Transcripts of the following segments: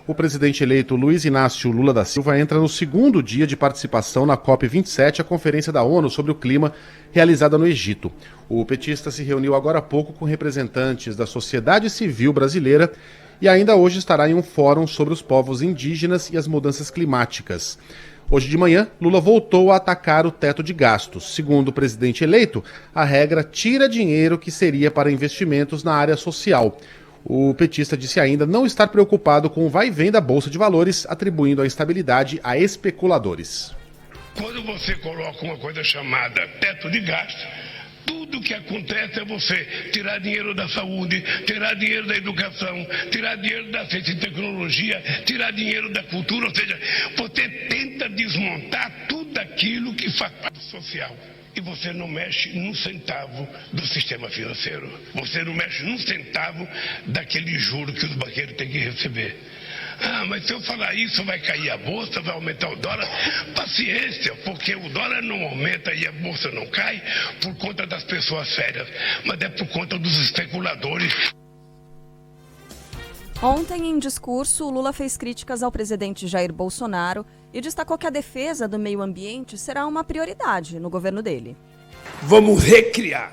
O presidente eleito Luiz Inácio Lula da Silva entra no segundo dia de participação na COP27, a Conferência da ONU sobre o Clima, realizada no Egito. O petista se reuniu agora há pouco com representantes da sociedade civil brasileira e ainda hoje estará em um fórum sobre os povos indígenas e as mudanças climáticas. Hoje de manhã, Lula voltou a atacar o teto de gastos. Segundo o presidente eleito, a regra tira dinheiro que seria para investimentos na área social. O petista disse ainda não estar preocupado com o vai e vem da Bolsa de Valores, atribuindo a instabilidade a especuladores. Quando você coloca uma coisa chamada teto de gastos, tudo que acontece é você tirar dinheiro da saúde, tirar dinheiro da educação, tirar dinheiro da ciência e tecnologia, tirar dinheiro da cultura, ou seja, você tenta desmontar tudo aquilo que faz parte social. E você não mexe num centavo do sistema financeiro. Você não mexe num centavo daquele juro que os banqueiros têm que receber. Ah, mas se eu falar isso, vai cair a bolsa, vai aumentar o dólar. Paciência, porque o dólar não aumenta e a bolsa não cai por conta das pessoas sérias, mas é por conta dos especuladores. Ontem, em discurso, Lula fez críticas ao presidente Jair Bolsonaro e destacou que a defesa do meio ambiente será uma prioridade no governo dele. Vamos recriar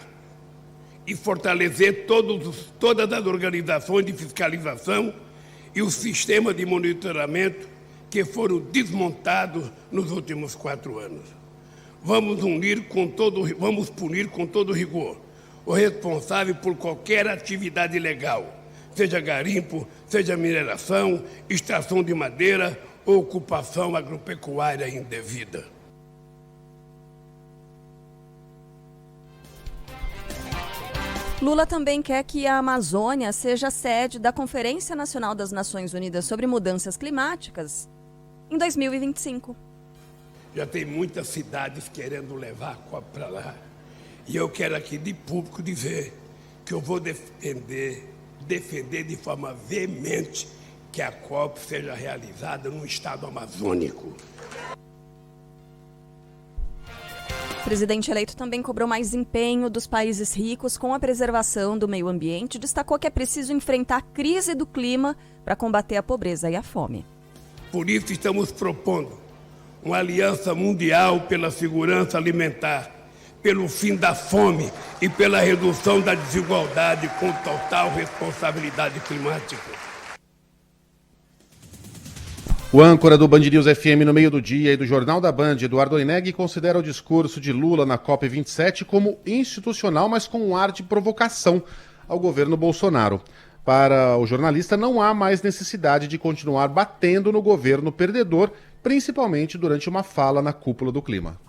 e fortalecer todas as organizações de fiscalização e o sistema de monitoramento que foram desmontados nos últimos 4 anos. Vamos punir com todo rigor o responsável por qualquer atividade ilegal, seja garimpo, seja mineração, extração de madeira ou ocupação agropecuária indevida. Lula também quer que a Amazônia seja sede da Conferência Nacional das Nações Unidas sobre Mudanças Climáticas em 2025. Já tem muitas cidades querendo levar a COP para lá. E eu quero aqui de público dizer que eu vou defender de forma veemente que a COP seja realizada no estado amazônico. O presidente eleito também cobrou mais empenho dos países ricos com a preservação do meio ambiente e destacou que é preciso enfrentar a crise do clima para combater a pobreza e a fome. Por isso estamos propondo uma aliança mundial pela segurança alimentar, pelo fim da fome e pela redução da desigualdade com total responsabilidade climática. O âncora do Band News FM no meio do dia e do Jornal da Band, Eduardo Oineg, considera o discurso de Lula na COP27 como institucional, mas com um ar de provocação ao governo Bolsonaro. Para o jornalista, não há mais necessidade de continuar batendo no governo perdedor, principalmente durante uma fala na cúpula do clima.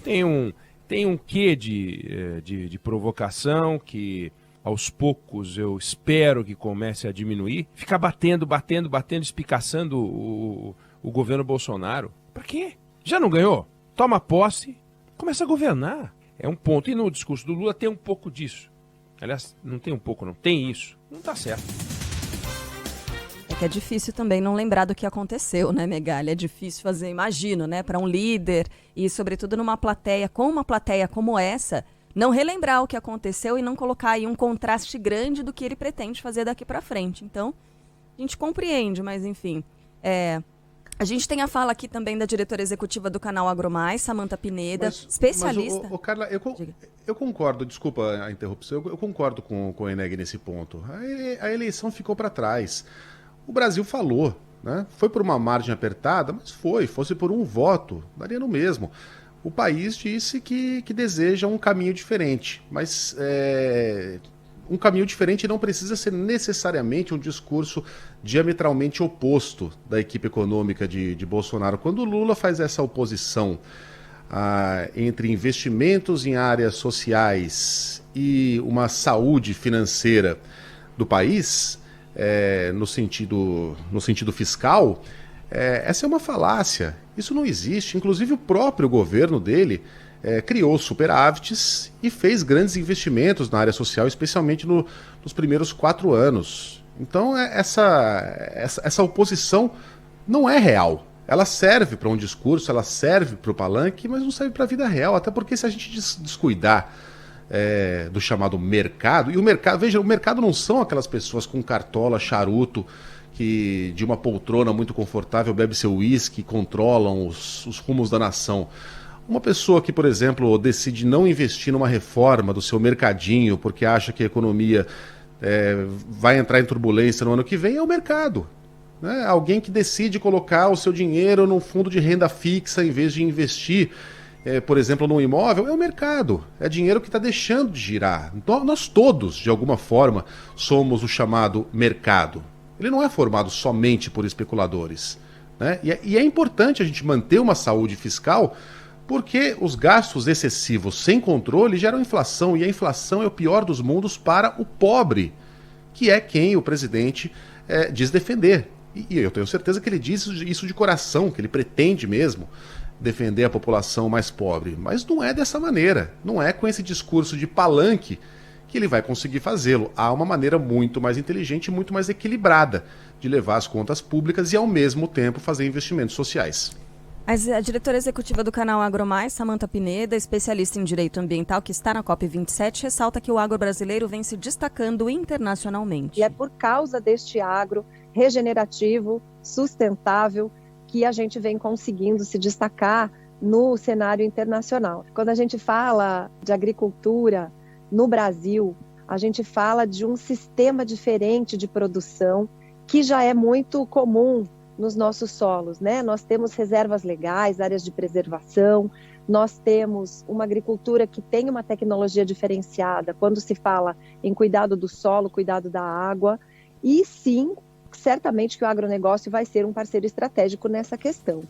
Tem um quê de provocação que aos poucos eu espero que comece a diminuir. Ficar batendo, espicaçando o governo Bolsonaro. Pra quê? Já não ganhou? Toma posse, começa a governar. É um ponto. E no discurso do Lula tem um pouco disso. Aliás, não tem um pouco, não. Tem isso. Não tá certo. É que é difícil também não lembrar do que aconteceu, né, Megali? É difícil fazer, imagino, né, para um líder e, sobretudo, numa plateia, com uma plateia como essa, não relembrar o que aconteceu e não colocar aí um contraste grande do que ele pretende fazer daqui para frente. Então, a gente compreende, mas enfim. A gente tem a fala aqui também da diretora executiva do canal AgroMais, Samantha Pineda, especialista. Mas, Carla, eu concordo, desculpa a interrupção, eu concordo com o Oineg nesse ponto. A eleição ficou para trás. O Brasil falou, né? Foi por uma margem apertada, mas fosse por um voto, daria no mesmo. O país disse que deseja um caminho diferente, mas um caminho diferente não precisa ser necessariamente um discurso diametralmente oposto da equipe econômica de Bolsonaro. Quando o Lula faz essa oposição entre investimentos em áreas sociais e uma saúde financeira do país, no sentido fiscal, essa é uma falácia. Isso não existe. Inclusive o próprio governo dele criou superávites e fez grandes investimentos na área social, especialmente nos primeiros 4 anos. Então essa oposição não é real. Ela serve para um discurso, ela serve para o palanque, mas não serve para a vida real. Até porque se a gente descuidar do chamado mercado, e o mercado, veja, o mercado não são aquelas pessoas com cartola, charuto, que de uma poltrona muito confortável bebe seu uísque e controlam os rumos da nação. Uma pessoa que, por exemplo, decide não investir numa reforma do seu mercadinho porque acha que a economia vai entrar em turbulência no ano que vem é o mercado. Né? Alguém que decide colocar o seu dinheiro num fundo de renda fixa em vez de investir, por exemplo, num imóvel, é o mercado. É dinheiro que está deixando de girar. Então, nós todos, de alguma forma, somos o chamado mercado. Ele não é formado somente por especuladores. Né? E é importante a gente manter uma saúde fiscal porque os gastos excessivos sem controle geram inflação, e a inflação é o pior dos mundos para o pobre, que é quem o presidente diz defender. E eu tenho certeza que ele diz isso de coração, que ele pretende mesmo defender a população mais pobre. Mas não é dessa maneira, não é com esse discurso de palanque que ele vai conseguir fazê-lo. Há uma maneira muito mais inteligente e muito mais equilibrada de levar as contas públicas e, ao mesmo tempo, fazer investimentos sociais. A diretora executiva do canal AgroMais, Samantha Pineda, especialista em direito ambiental que está na COP27, ressalta que o agro brasileiro vem se destacando internacionalmente. E é por causa deste agro regenerativo, sustentável, que a gente vem conseguindo se destacar no cenário internacional. Quando a gente fala de agricultura no Brasil, a gente fala de um sistema diferente de produção que já é muito comum nos nossos solos, né? Nós temos reservas legais, áreas de preservação, nós temos uma agricultura que tem uma tecnologia diferenciada quando se fala em cuidado do solo, cuidado da água, e sim, certamente que o agronegócio vai ser um parceiro estratégico nessa questão.